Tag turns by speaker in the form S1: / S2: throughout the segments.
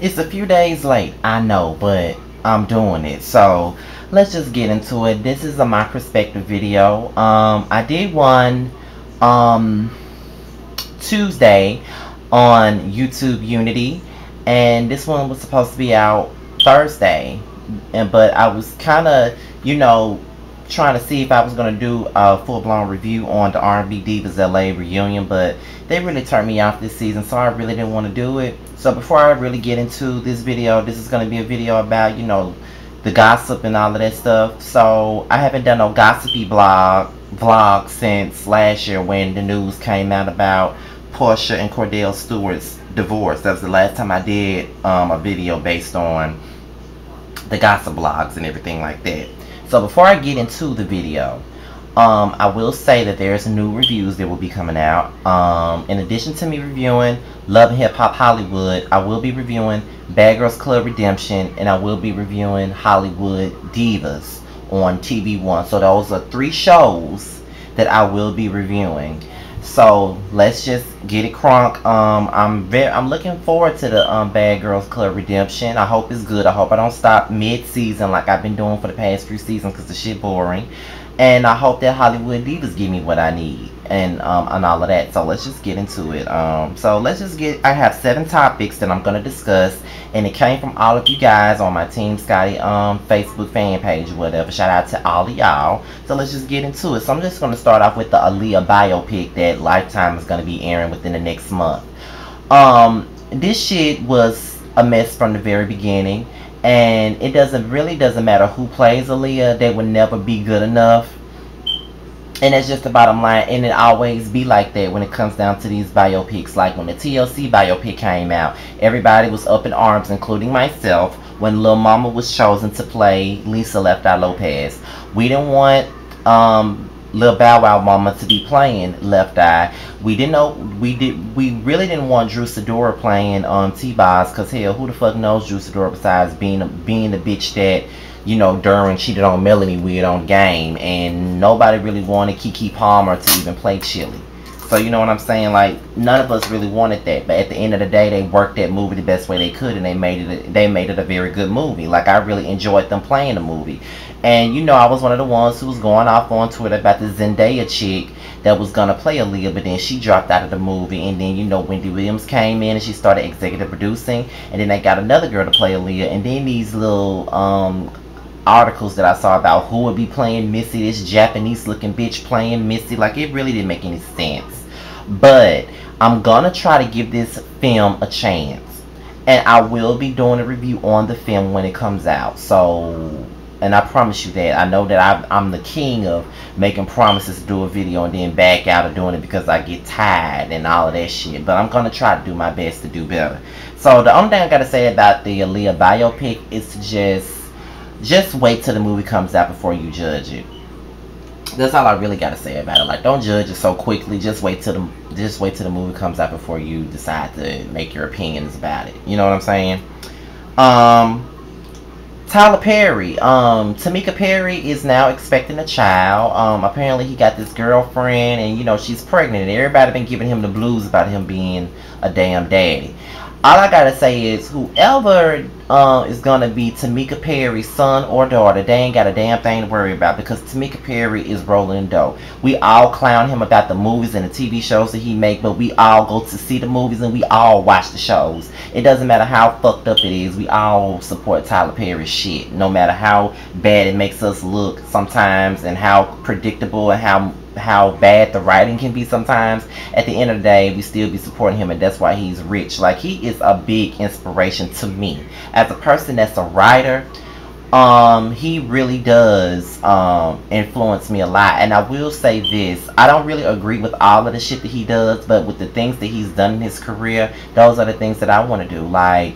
S1: It's a few days late, I know, but I'm doing it. So let's just get into it. This is a my perspective video. I did one um Tuesday on YouTube Unity, and this one was supposed to be out Thursday, but I was kind of, trying to see if I was going to do a full-blown review on the R&B Divas LA reunion, but they really turned me off this season, so I really didn't want to do it. So before I really get into this video, this is going to be a video about, the gossip and all of that stuff. So I haven't done no gossipy vlog since last year when the news came out about Portia and Cordell Stewart's divorce. That was the last time I did a video based on the gossip blogs and everything like that. So before I get into the video, I will say that there's new reviews that will be coming out. In addition to me reviewing Love and Hip Hop Hollywood, I will be reviewing Bad Girls Club Redemption, and I will be reviewing Hollywood Divas on TV1. So those are 3 shows that I will be reviewing. So let's just get it crunk. I'm looking forward to the Bad Girls Club Redemption. I hope it's good. I hope I don't stop mid-season like I've been doing for the past few seasons because the shit boring. And I hope that Hollywood Divas give me what I need and all of that. So let's just get into it. I have 7 topics that I'm gonna discuss, and it came from all of you guys on my Team Scotty Facebook fan page or whatever. Shout out to all of y'all. So let's just get into it. So I'm just gonna start off with the Aaliyah biopic that Lifetime is gonna be airing within the next month. This shit was a mess from the very beginning. And it really doesn't matter who plays Aaliyah, they would never be good enough. And that's just the bottom line. And it always be like that when it comes down to these biopics. Like when the TLC biopic came out, everybody was up in arms, including myself, when Lil Mama was chosen to play Lisa Left Eye Lopez. We didn't want Lil Bow Wow Mama to be playing Left Eye. We really didn't want Drew Sidora playing T-Boz, cause hell, who the fuck knows Drew Sidora besides being the bitch that, Duran cheated on Melanie with on Game, and nobody really wanted Keke Palmer to even play Chili. So you know what I'm saying? Like, none of us really wanted that, but at the end of the day, they worked that movie the best way they could, and they made it a very good movie. Like, I really enjoyed them playing the movie. And I was one of the ones who was going off on Twitter about the Zendaya chick that was gonna play Aaliyah, but then she dropped out of the movie, and then Wendy Williams came in and she started executive producing, and then they got another girl to play Aaliyah, and then these little articles that I saw about who would be playing Missy, this Japanese looking bitch playing Missy, like, it really didn't make any sense. But I'm gonna try to give this film a chance, and I will be doing a review on the film when it comes out. So, and I promise you that. I know that I'm the king of making promises to do a video and then back out of doing it because I get tired and all of that shit. But I'm gonna try to do my best to do better. So the only thing I gotta say about the Aaliyah biopic is to just wait till the movie comes out before you judge it. That's all I really gotta say about it. Like, don't judge it so quickly. Just wait till the movie comes out before you decide to make your opinions about it. You know what I'm saying? Tyler Perry. Tamika Perry is now expecting a child. Apparently he got this girlfriend, and she's pregnant, and everybody been giving him the blues about him being a damn daddy. All I gotta say is, whoever is gonna be Tamika Perry's son or daughter, they ain't got a damn thing to worry about, because Tamika Perry is rolling dough. We all clown him about the movies and the TV shows that he make, but we all go to see the movies and we all watch the shows. It doesn't matter how fucked up it is, we all support Tyler Perry's shit, no matter how bad it makes us look sometimes, and how predictable and how bad the writing can be sometimes. At the end of the day, we still be supporting him, and that's why he's rich. Like, he is a big inspiration to me as a person that's a writer. He really does influence me a lot. And I will say this, I don't really agree with all of the shit that he does, but with the things that he's done in his career, those are the things that I want to do. Like,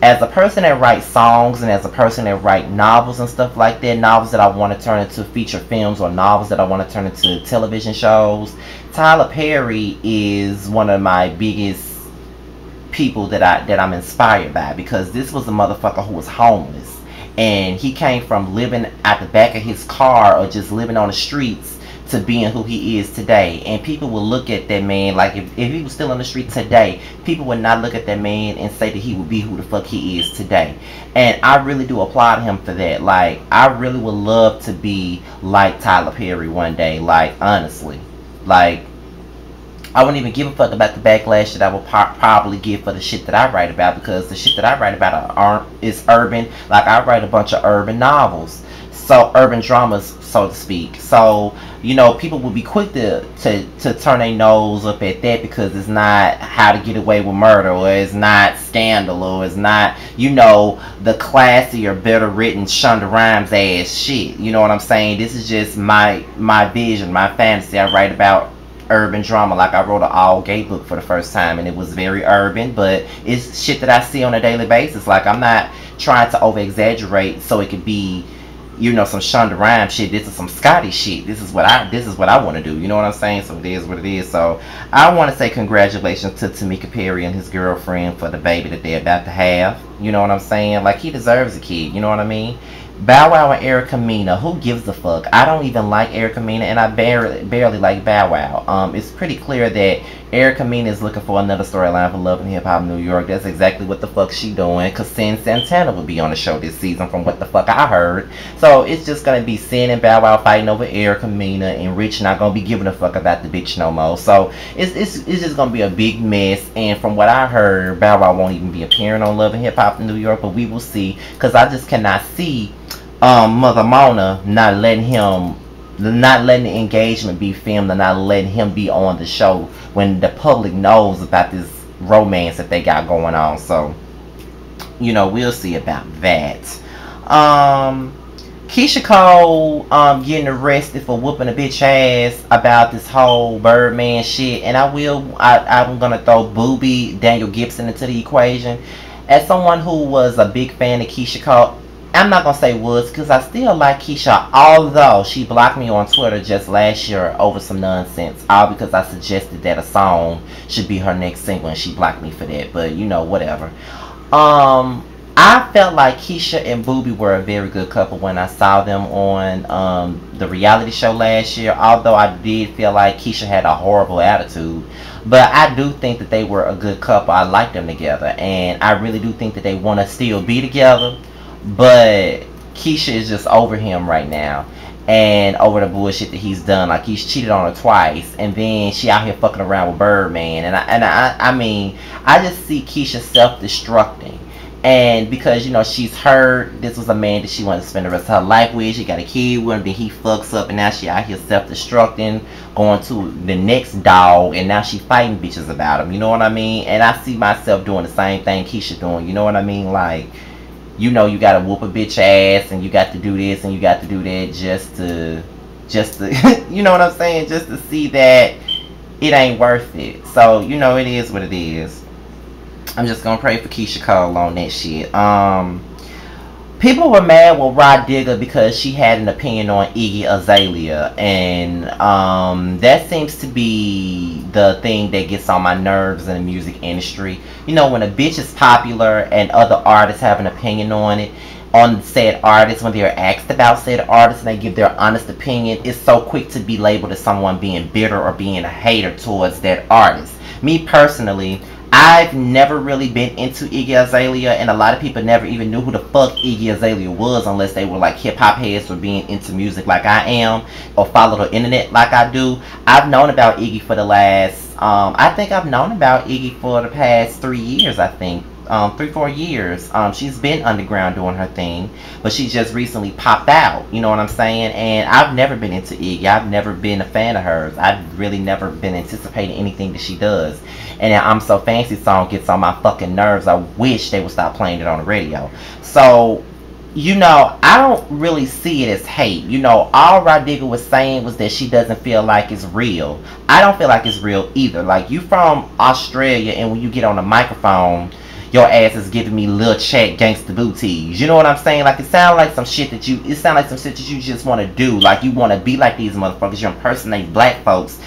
S1: as a person that writes songs, and as a person that writes novels and stuff like that, novels that I want to turn into feature films, or novels that I want to turn into television shows, Tyler Perry is one of my biggest people that I'm inspired by, because this was a motherfucker who was homeless, and he came from living at the back of his car or just living on the streets to being who he is today. And people will look at that man, like if he was still on the street today, people would not look at that man and say that he would be who the fuck he is today. And I really do applaud him for that. Like, I really would love to be like Tyler Perry one day, like, honestly. Like, I wouldn't even give a fuck about the backlash that I will probably get for the shit that I write about, because the shit that I write about is urban. Like, I write a bunch of urban novels, so urban dramas, so to speak. So, you know, people will be quick to turn their nose up at that, because it's not How to Get Away with Murder, or it's not Scandal, or it's not, you know, the classier, better written Shonda Rhimes ass shit. You know what I'm saying? This is just my vision, my fantasy. I write about urban drama. Like, I wrote an all gay book for the first time, and it was very urban, but it's shit that I see on a daily basis. Like, I'm not trying to over exaggerate so it could be, you know, some Shonda Rhimes shit. This is some Scotty shit. This is what I want to do. You know what I'm saying? So it is what it is. So I want to say congratulations to Tamika Perry and his girlfriend for the baby that they're about to have. You know what I'm saying? Like, he deserves a kid. You know what I mean? Bow Wow and Erica Mena. Who gives a fuck? I don't even like Erica Mena, and I barely like Bow Wow. It's pretty clear that Erica Mena is looking for another storyline for Love and Hip Hop New York. That's exactly what the fuck she doing, because Sin Santana will be on the show this season from what the fuck I heard. So it's just gonna be Sin and Bow Wow fighting over Erica Mena, and Rich not gonna be giving a fuck about the bitch no more. So it's just gonna be a big mess. And from what I heard, Bow Wow won't even be appearing on Love and Hip Hop New York, but we will see, because I just cannot see Mother Mona not letting the engagement be filmed, and not letting him be on the show when the public knows about this romance that they got going on. So, you know, we'll see about that. Keyshia Cole getting arrested for whooping a bitch ass about this whole Birdman shit, and I'm gonna throw Booby Daniel Gibson into the equation. As someone who was a big fan of Keyshia Cole, I'm not going to say was, because I still like Keyshia, although she blocked me on Twitter just last year over some nonsense, all because I suggested that a song should be her next single, and she blocked me for that. But, you know, whatever. I felt like Keyshia and Booby were a very good couple when I saw them on the reality show last year, although I did feel like Keyshia had a horrible attitude. But I do think that they were a good couple. I like them together, and I really do think that they want to still be together. But Keyshia is just over him right now, and over the bullshit that he's done. Like, he's cheated on her twice, and then she out here fucking around with Birdman. And I mean, I just see Keyshia self-destructing. And because, you know, she's heard this was a man that she wanted to spend the rest of her life with. She got a kid with him, then he fucks up, and now she out here self-destructing, going to the next dog, and now she fighting bitches about him. You know what I mean? And I see myself doing the same thing Keyshia doing. You know what I mean? Like, you know, you gotta whoop a bitch ass, and you got to do this and you got to do that just to you know what I'm saying, just to see that it ain't worth it. So, you know, it is what it is. I'm just gonna pray for Keyshia Cole on that shit. People were mad with Rod Digger because she had an opinion on Iggy Azalea, and that seems to be the thing that gets on my nerves in the music industry. You know, when a bitch is popular and other artists have an opinion on it, on said artists, when they're asked about said artists and they give their honest opinion, it's so quick to be labeled as someone being bitter or being a hater towards that artist. Me personally, I've never really been into Iggy Azalea, and a lot of people never even knew who the fuck Iggy Azalea was unless they were like hip-hop heads or being into music like I am, or follow the internet like I do. I've known about Iggy for the last, I think I've known about Iggy for the past 3 years, I think. 3-4 years. She's been underground doing her thing, but she just recently popped out, you know what I'm saying? And I've never been into Iggy. I've never been a fan of hers. I've really never been anticipating anything that she does. And that I'm So Fancy song gets on my fucking nerves. I wish they would stop playing it on the radio. So, you know, I don't really see it as hate. You know, all Rodriguez was saying was that she doesn't feel like it's real. I don't feel like it's real either. Like, you from Australia, and when you get on the microphone, your ass is giving me Lil Chat Gangsta Booties. You know what I'm saying? Like, it sounds like some shit that you just want to do. Like, you want to be like these motherfuckers. You impersonate black folks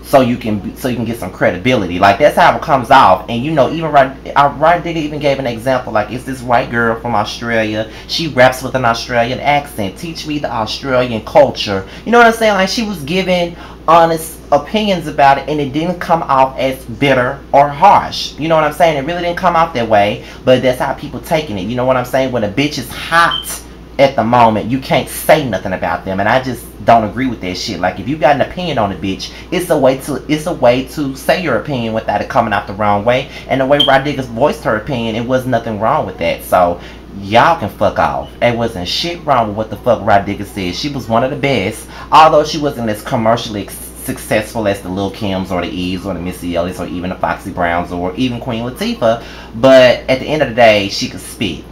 S1: so you can get some credibility. Like, that's how it comes off. And you know, even Right Digga even gave an example. Like, it's this white girl from Australia. She raps with an Australian accent. Teach me the Australian culture. You know what I'm saying? Like, she was giving honest opinions about it, and it didn't come off as bitter or harsh. You know what I'm saying? It really didn't come off that way, but that's how people taking it. You know what I'm saying? When a bitch is hot at the moment, you can't say nothing about them, and I just don't agree with that shit. Like, if you got an opinion on a bitch, it's a way to say your opinion without it coming out the wrong way. And the way Rodriguez voiced her opinion, it was nothing wrong with that. So y'all can fuck off. It wasn't shit wrong with what the fuck Rodriguez said. She was one of the best, although she wasn't as commercially successful as the Lil Kims or the Eves or the Missy Elliott's or even the Foxy Browns or even Queen Latifah. But at the end of the day, she could spit.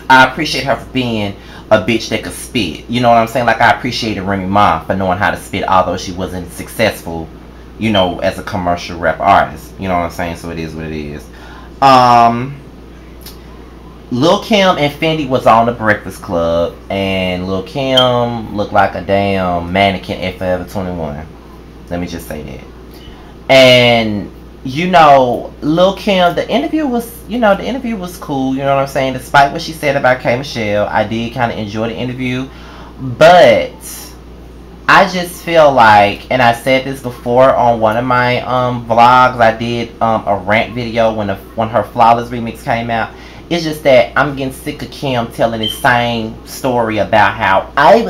S1: I appreciate her for being a bitch that could spit. You know what I'm saying? Like, I appreciated Remy Ma for knowing how to spit, although she wasn't successful, you know, as a commercial rap artist. You know what I'm saying? So it is what it is. Lil Kim and Fendi was on the Breakfast Club, and Lil Kim looked like a damn mannequin at Forever 21. Let me just say that. And you know, Lil Kim, the interview was cool, you know what I'm saying? Despite what she said about K. Michelle, I did kind of enjoy the interview. But I just feel like, and I said this before on one of my vlogs, I did a rant video when her Flawless remix came out. It's just that I'm getting sick of Kim telling the same story about how I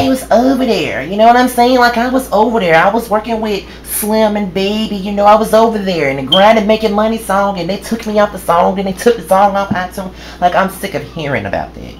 S1: was over there. You know what I'm saying? Like, I was over there. I was working with Slim and Baby. You know, I was over there in the Grinding Making Money song, and they took me off the song, and they took the song off iTunes. Like, I'm sick of hearing about that.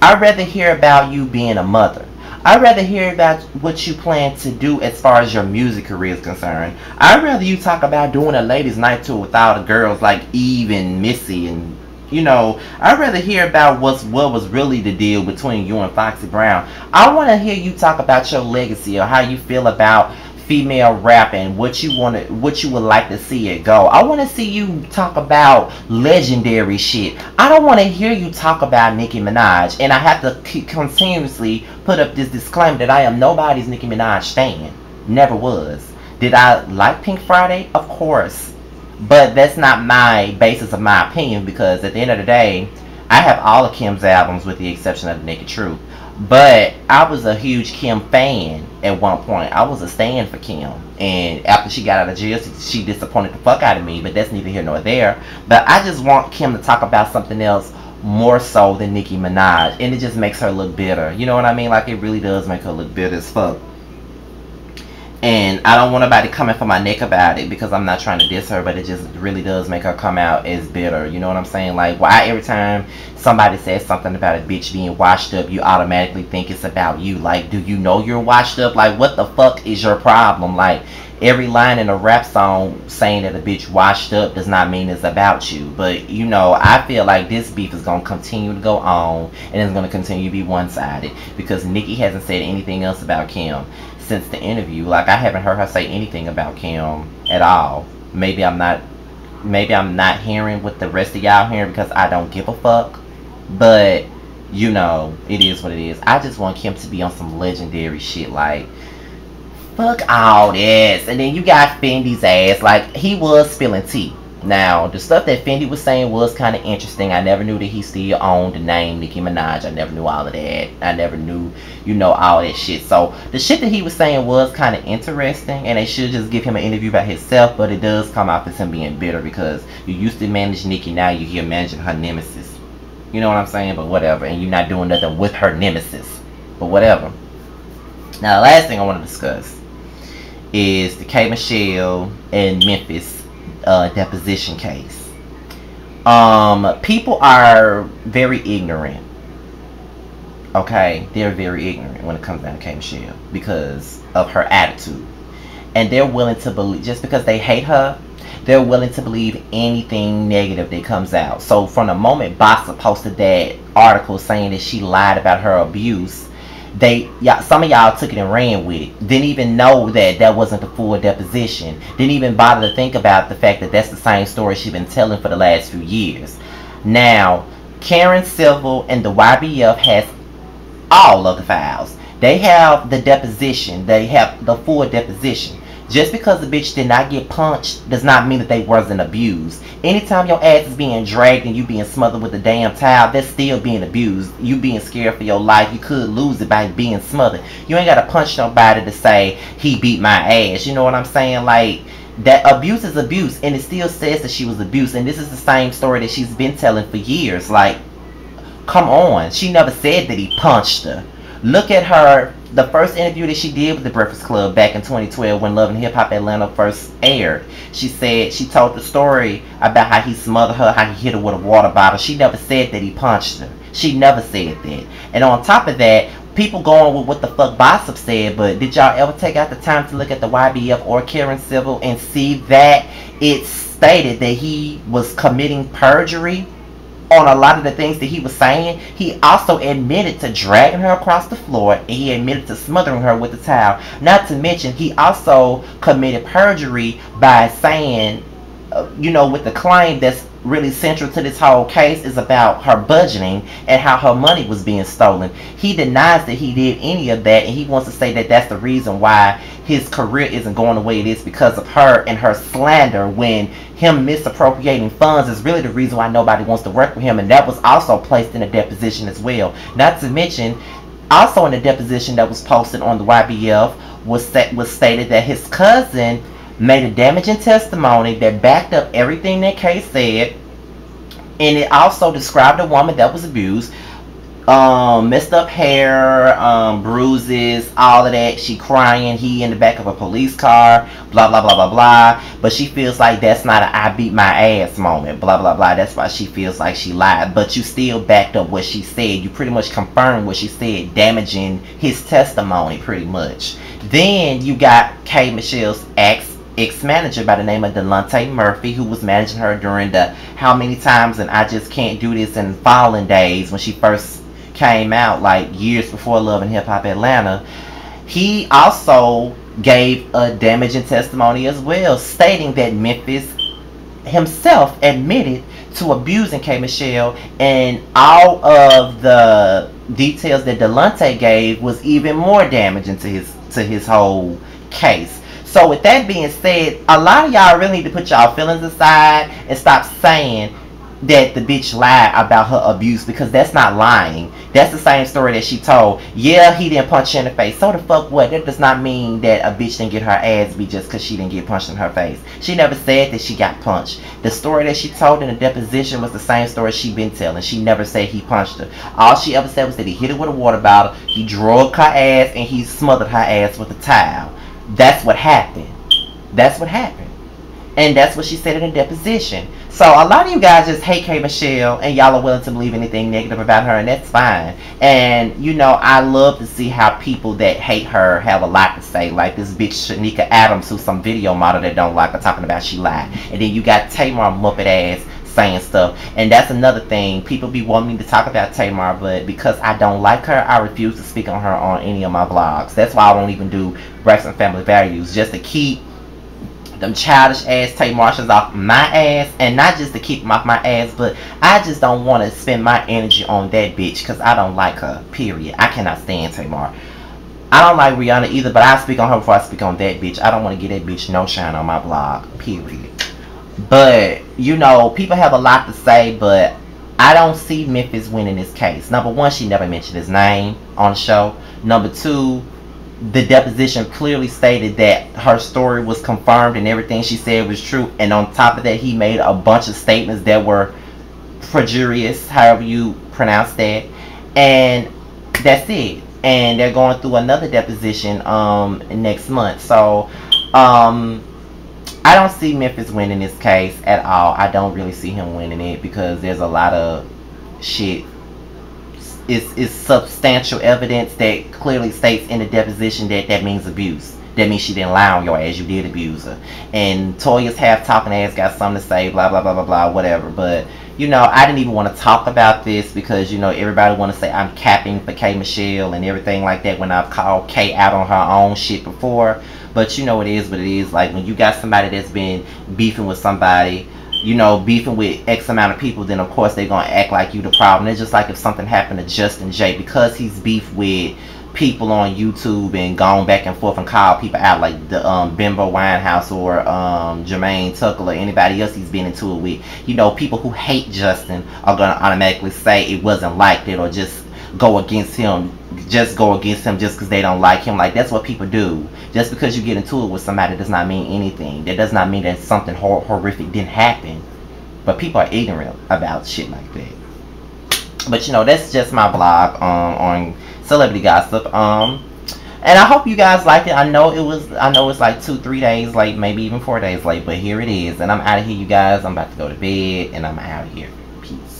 S1: I'd rather hear about you being a mother. I'd rather hear about what you plan to do as far as your music career is concerned. I'd rather you talk about doing a ladies' night tour with all the girls like Eve and Missy and, you know, I'd rather hear about what was really the deal between you and Foxy Brown. I want to hear you talk about your legacy or how you feel about female rap and what you would like to see it go. I want to see you talk about legendary shit. I don't want to hear you talk about Nicki Minaj. And I have to continuously put up this disclaimer that I am nobody's Nicki Minaj stan. Never was. Did I like Pink Friday? Of course. But that's not my basis of my opinion, because at the end of the day, I have all of Kim's albums with the exception of The Naked Truth. But I was a huge Kim fan at one point. I was a stan for Kim. And after she got out of jail, she disappointed the fuck out of me. But that's neither here nor there. But I just want Kim to talk about something else more so than Nicki Minaj. And it just makes her look bitter. You know what I mean? Like, it really does make her look bitter as fuck. And I don't want nobody coming for my neck about it, because I'm not trying to diss her, but it just really does make her come out as bitter. You know what I'm saying? Like, why every time somebody says something about a bitch being washed up, you automatically think it's about you? Like, do you know you're washed up? Like, what the fuck is your problem? Like, every line in a rap song saying that a bitch washed up does not mean it's about you. But, you know, I feel like this beef is going to continue to go on, and it's going to continue to be one-sided, because Nicki hasn't said anything else about Kim since the interview. Like, I haven't heard her say anything about Kim at all. Maybe I'm not hearing what the rest of y'all hearing because I don't give a fuck. But, you know, it is what it is. I just want Kim to be on some legendary shit. Like, fuck all this. And then you got Fendi's ass. Like, he was spilling tea. Now, the stuff that Fendi was saying was kind of interesting. I never knew that he still owned the name Nicki Minaj. I never knew all of that. I never knew, you know, all that shit. So, the shit that he was saying was kind of interesting. And they should just give him an interview by himself. But it does come off as him being bitter, because you used to manage Nicki. Now you here managing her nemesis. You know what I'm saying? But whatever. And you're not doing nothing with her nemesis. But whatever. Now, the last thing I want to discuss is the K. Michelle and Memphitz deposition case. People are very ignorant. Okay, they're very ignorant when it comes down to K. Michelle because of her attitude, and they're willing to believe, just because they hate her, they're willing to believe anything negative that comes out. So from the moment Bossa posted that article saying that she lied about her abuse, some of y'all took it and ran with it. Didn't even know that wasn't the full deposition. Didn't even bother to think about the fact that that's the same story she's been telling for the last few years. Now, Karen Civil and the YBF has all of the files. They have the deposition. They have the full deposition. Just because the bitch did not get punched does not mean that they wasn't abused. Anytime your ass is being dragged and you being smothered with a damn towel, that's still being abused. You being scared for your life. You could lose it by being smothered. You ain't got to punch nobody to say, he beat my ass. You know what I'm saying? Like, that abuse is abuse. And it still says that she was abused. And this is the same story that she's been telling for years. Like, come on. She never said that he punched her. Look at her, the first interview that she did with the Breakfast Club back in 2012 when Love and Hip Hop Atlanta first aired. She said, she told the story about how he smothered her, how he hit her with a water bottle. She never said that he punched her. She never said that. And on top of that, people going with what the fuck Bossip said, but did y'all ever take out the time to look at the YBF or Karen Civil and see that it stated that he was committing perjury on a lot of the things that he was saying? He also admitted to dragging her across the floor, and he admitted to smothering her with a towel. Not to mention, he also committed perjury by saying, you know, with the claim that's really central to this whole case is about her budgeting and how her money was being stolen. He denies that he did any of that, and he wants to say that that's the reason why his career isn't going the way it is, because of her and her slander, when him misappropriating funds is really the reason why nobody wants to work with him. And that was also placed in a deposition as well. Not to mention, also in the deposition that was posted on the YBF was stated that his cousin made a damaging testimony that backed up everything that Kay said, and it also described a woman that was abused, messed up hair, bruises, all of that. She crying, he in the back of a police car, blah blah blah blah blah. But she feels like that's not a I beat my ass moment, blah blah blah. That's why she feels like she lied. But you still backed up what she said. You pretty much confirmed what she said, damaging his testimony pretty much. Then you got K Michelle's ex-manager by the name of Delonte Murphy, who was managing her during the How Many Times and I Just Can't Do This and Fallen days, when she first came out, like years before Love and Hip Hop Atlanta. He also gave a damaging testimony as well, stating that Memphitz himself admitted to abusing K Michelle, and all of the details that Delonte gave was even more damaging to his whole case. So with that being said, a lot of y'all really need to put y'all feelings aside and stop saying that the bitch lied about her abuse, because that's not lying. That's the same story that she told. Yeah, he didn't punch her in the face. So the fuck what? That does not mean that a bitch didn't get her ass beat just because she didn't get punched in her face. She never said that she got punched. The story that she told in the deposition was the same story she been telling. She never said he punched her. All she ever said was that he hit her with a water bottle, he drugged her ass, and he smothered her ass with a towel. That's what happened. That's what happened. And that's what she said in the deposition. So a lot of you guys just hate K Michelle, and y'all are willing to believe anything negative about her, and that's fine. And you know, I love to see how people that hate her have a lot to say, like this bitch Shanika Adams, who's some video model that don't like her, talking about she lied. And then you got Tamar Muppet ass saying stuff. And that's another thing. People be wanting me to talk about Tamar, but because I don't like her, I refuse to speak on her on any of my vlogs. That's why I won't even do Race and Family Values, just to keep them childish ass Tay Marshalls off my ass. And not just to keep them off my ass, but I just don't want to spend my energy on that bitch, because I don't like her, period. I cannot stand Tamar. I don't like Rihanna either, but I speak on her before I speak on that bitch. I don't want to get that bitch no shine on my blog, period. But, you know, people have a lot to say, but I don't see Memphitz winning this case. Number one, she never mentioned his name on the show. Number two, the deposition clearly stated that her story was confirmed and everything she said was true. And on top of that, he made a bunch of statements that were perjurious, however you pronounce that. And that's it. And they're going through another deposition next month. So, I don't see Memphitz winning this case at all. I don't really see him winning it, because there's a lot of shit. It's substantial evidence that clearly states in the deposition that that means abuse. That means she didn't lie on your ass. You did abuse her. And Toya's half-talking ass got something to say, blah, blah, blah, blah, blah, whatever. But, you know, I didn't even want to talk about this because, you know, everybody want to say I'm capping for K Michelle and everything like that when I've called K out on her own shit before. But, you know, it is what it is. Like, when you got somebody that's been beefing with somebody, you know, beefing with X amount of people, then of course they're going to act like you the problem. It's just like if something happened to Justin J, because he's beef with people on YouTube and gone back and forth and called people out, like the Bimbo Winehouse or Jermaine Tucker or anybody else he's been into it with. You know, people who hate Justin are gonna automatically say it wasn't like that, or just go against him just because they don't like him. Like, that's what people do. Just because you get into it with somebody does not mean anything. That does not mean that something horrific didn't happen. But people are ignorant about shit like that. But you know, that's just my vlog on celebrity gossip. And I hope you guys liked it. I know it's like 2-3 days late, maybe even 4 days late, but here it is. And I'm out of here, you guys. I'm about to go to bed and I'm out of here. Peace.